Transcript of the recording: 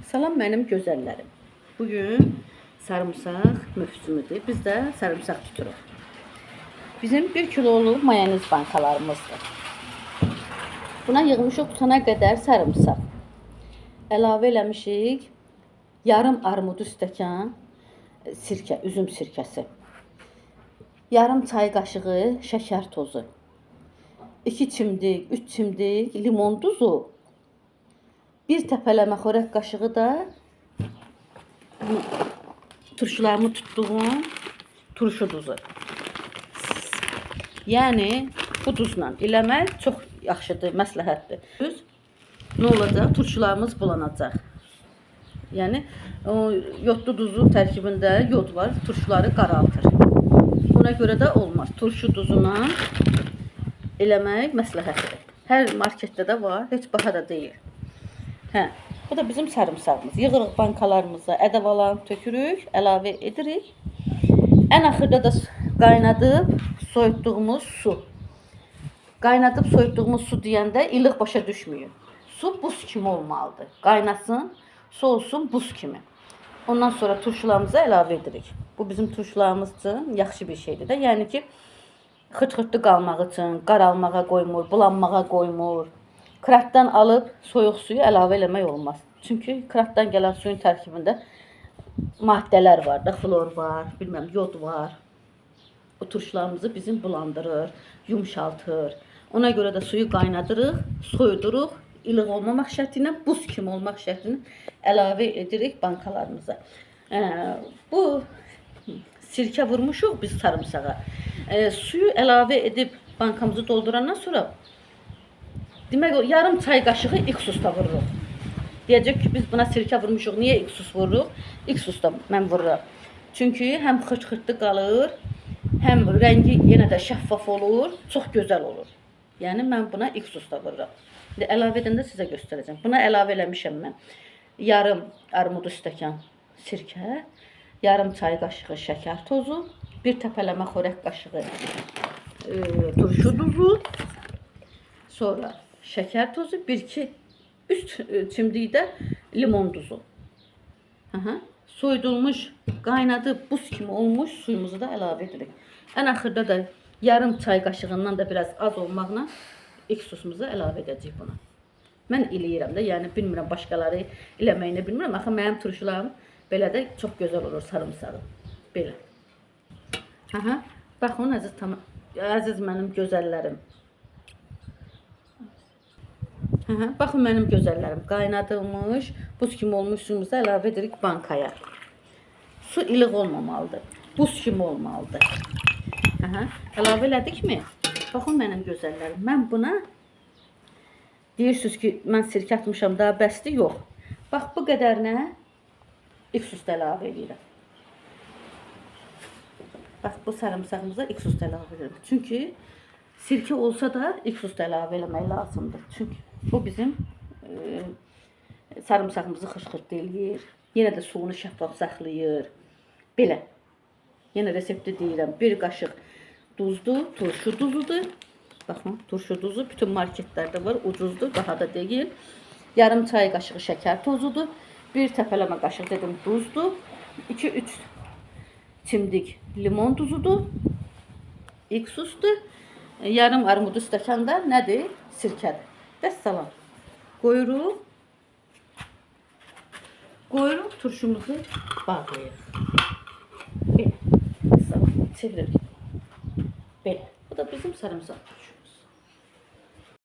Salam mənim gözəllərim. Bugün sarımsaq mövsümüdür. Biz də sarımsaq tuturuq. Bizim 1 kiloluk mayonez bankalarımızdır. Buna yığmışıq tutana qədər sarımsaq. Əlavə eləmişik yarım armudu stəkan sirkə, üzüm sirkəsi. Yarım çay qaşığı şəkər tozu. 2 çimdik, 3 çimdik limon duzu. Bir təpələmə xörək qaşığı da turşularımı tutduğum turşu duzu. Yəni bu duzla eləmək çox yaxşıdır, məsləhətdir. Nə olacaq? Turşularımız bulanacaq. Yəni yodlu duzu tərkibində yod var, turşuları qaraltır. Buna görə də olmaz. Turşu duzuna eləmək məsləhətdir. Hər marketdə də var, heç baha da deyil. Hə, bu da bizim sarımsağımız. Yığırıq bankalarımıza, ədəvalarını tökürük, əlavə edirik. Ən axırda da qaynadıb soyutduğumuz su. Qaynadıb soyutduğumuz su deyəndə ilıq başa düşmüyor. Su buz kimi olmalıdır. Qaynasın, soğusun buz kimi. Ondan sonra turşularımıza əlavə edirik. Bu bizim turşularımız üçün yaxşı bir şeydir də. Yəni ki, xırt-xırtlı qalmaq üçün, qaralmağa qoymur, bulanmağa qoymur. Kratdan alıb soyuq suyu əlavə eləmək olmaz. Çünki kratdan gələn suyun tərkibində maddələr var da, flor var, bilməm, yod var. O turşularımızı bizim bulandırır, yumşaltır. Ona görə də suyu qaynadırıq, soyuduruq, ilıq olmamaq şərti ilə, buz kimi olmaq şərti ilə əlavə edirik bankalarımıza. Bu sirkə vurmuşuq biz sarımsağa. Suyu əlavə edib bankamızı doldurandan sonra demək o yarım çay qaşığı iksus da vururuq. Deyəcək ki, biz buna sirkə vurmuşuq, niyə iksus vururuq? İksus da mən vururam. Çünki həm xırt-xırtlı qalır, həm rəngi yenə də şəffaf olur, çox gözəl olur. Yəni mən buna iksus da vururam. Əlavə edəndə sizə göstərəcəm. Buna əlavə eləmişəm mən. Yarım armudu stəkan sirkə, yarım çay qaşığı şəkər tozu, bir təpələmə xörək qaşığı turşu duzu, sonra şəkər tozu, 1-2 3 çimdik də limon duzu. Soyudulmuş, qaynadıb buz kimi olmuş suyumuzu da əlavə edirik. Ən axırda da yarım çay qaşığından da biraz az olmaqla iksusumuzu əlavə edəcəyik buna. Mən eləyirəm də, yəni bilmirəm başqaları eləməyini bilmirəm. Axı mənim turşularım belə də çox gözəl olur sarımsağı. Belə. Baxın əziz mənim gözəllərim. Baxın mənim gözəllərim, qaynadılmış, buz kimi olmuş suyumuzu əlavə edirik bankaya. Su ilıq olmamalıdır, buz kimi olmalıdır. Əlavə elədikmi? Baxın mənim gözəllərim, mən buna deyirsiniz ki, mən sirkə atmışam, daha bəsdir, yox. Bax, bu qədərinə iksus da əlavə edirəm. Bax, bu sarımsağımıza iksus da əlavə edirəm. Çünki sirkə olsa da iksus da əlavə eləmək lazımdır. Çünki bu bizim sarımsağımızı xışxırt eləyir. Yenə də suyunu şəffaf saxlayır. Belə. Yenə resepti deyirəm. 1 qaşıq duzdur, turşu duzudur. Baxın, turşu duzu bütün marketlərdə var, ucuzdur, daha da deyil. Yarım çay qaşığı şəkər tozudur. 1 təpələmə qaşıq dedim duzdur. 2-3 çimdik limon duzudur. İksusdur. Yarım armudu stəkanda nədir? Sirkədir. Vəssalam. Qoyuruq turşumuzu bağlayırıq. Belə. Vəssalam. Çeviririk. Belə. Bu da bizim sarımsaq turşu.